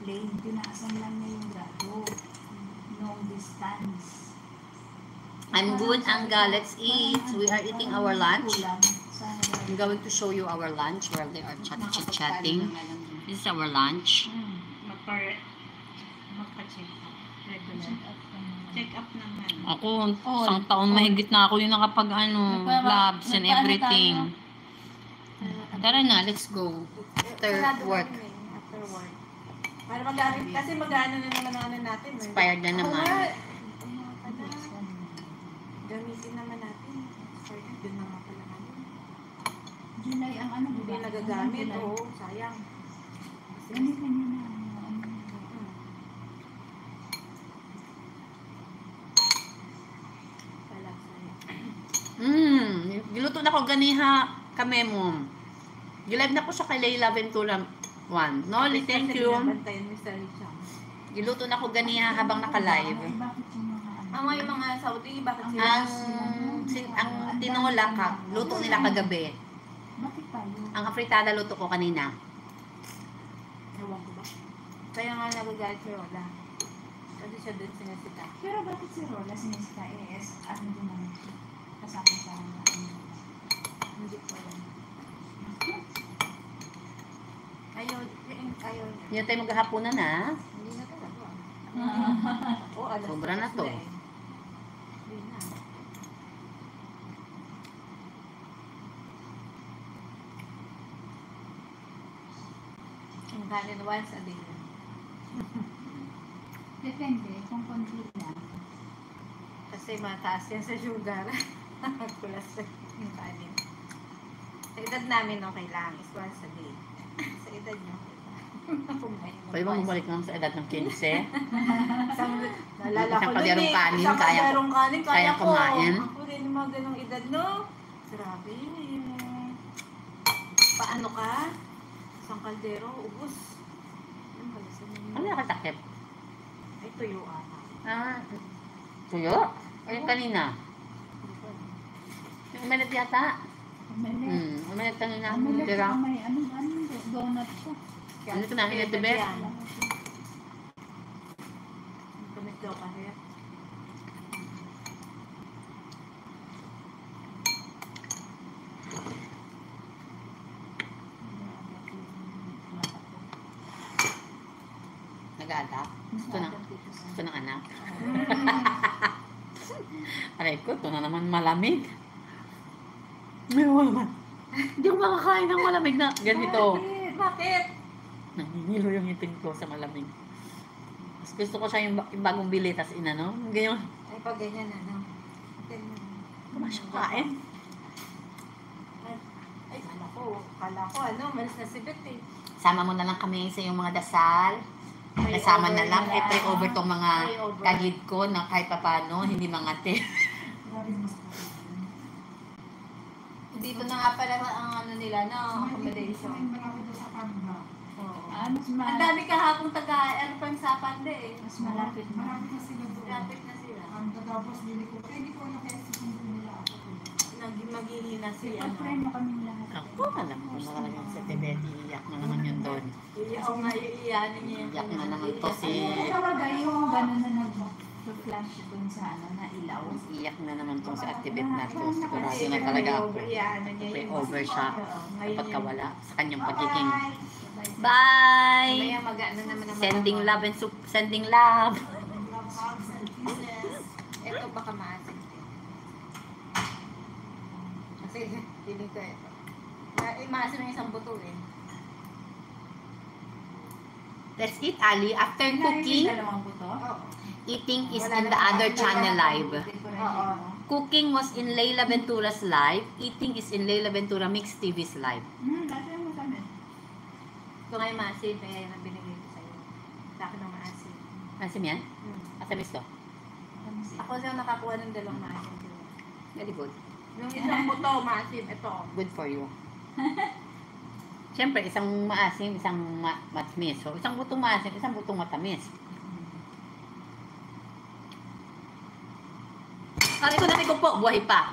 plane. Tinasan lang niya yung grado. Long distance. I'm good, Angga. Let's eat. We are eating our lunch. I'm going to show you our lunch while they are chatting. This is our lunch. Magpa-check up. Regular. Check up naman. Ako, isang taon mahigit na ako yung nakapag labs and everything. Tara na, let's go. After work. After work. Para mag-aarip, kasi mag-ano na naman ang ano natin. Expired na naman. Gamitin naman natin. Expired din naman pala natin. July ang ano, Hindi nagagamit. Oo, sayang. Ganito na. Giluto na ko ganiha kami mo. Gilive na ko sa kay Leila Ventura 1. Noli, thank you. Giluto na ko ganiha habang naka-live. Ang mga Saudi, bakit sila? Ang tinola ka, luto nila kagabi. Bakit tayo? Ang afritada luto ko kanina. Ewan ko ba? Kaya nga nagagalit si Rola. Kasi siya din sinisita. Pero bakit si Rola sinisita ES? Ano din naman siya? Kasama sa mga Hindi ko alam. Ayaw niya. Yan tayo maghahaponan na. Hindi na talaga. Sobra na to. Hindi na. Ang kanin once a day. Depende kung konti lang. Kasi mataas yan sa sugar. Kulas yung kanin. Sa edad namin okay lang. Is once a day. Sa edad nyo. Pwede mo bumalik lang sa edad ng 15. Nalala ko Isang kalyarong kanin, kaya ko. kumain. Ako rin yung mga ganong edad, no? Grabe. Paano ka? Isang kaldero, ubos. Ano nakatakip? Ay, tuyo ata. Tuyo? O yung kanina? Yung umalit yata? Umalit kanina. Tira. May donut ko. Ano ito na? Hinatibet? Kamit daw kasi. Nag-adapt? Ito ng anak. Aray ko, ito na naman malamig. May wala. Hindi ko makakain ng malamig na ganito. Bakit? Nangihilo yung ngipin ko sa malamig. Mas gusto ko siya yung bagong bili, tas inano. Ganyan. Ay, pag ganyan, ano? Kumasya kain. Ay, kala ko, ano, malis na si Beth eh. Sama mo na lang kami sa yung mga dasal. Kasama na lang. Pray over tong mga kagid ko na kahit papano, hindi mangate. Dito na nga pala ang ano nila, no? Accommodation. Ang dami kahapong ano pang sa Pande eh. Mas malapit na. Malapit na sila. Tapos hindi ko na kaya susundo nila ako. Maghihina si Pag-pray mo kaming lahat. Ako, alam ko na talagang sa Tibet, iiyak na naman yun doon. Oo nga, iiyanin niya. Iiyak na naman to si... Talaga yung gano'n na nag-flash dun sa ano na ilaw. Iiyak na naman tong sa Tibet na to. Sigurado na talaga ako. Pray over siya kapag kawala sa kanyang pagiging. Bye! Kaya mag-ano naman naman. Sending love and sending love. Ito baka maasin. Kasi feeling ko ito. Maasin ng isang buto eh. Let's eat, Ali. After cooking, eating is in the other channel live. Cooking was in Leila Ventura's live. Eating is in Leila Ventura Mix TV's live. Ito nga yung maasin, kaya yung binigay ko sa'yo. Sa akin ng maasin. Masim yan? Asamis to? Ako siyang nakakuha ng dalawang maasin. Very good. Yung isang buto, maasin, ito. Good for you. Siyempre, isang maasim, isang matamis. So, isang butong maasim, isang butong matamis. Sabi ko na po, buhay pa.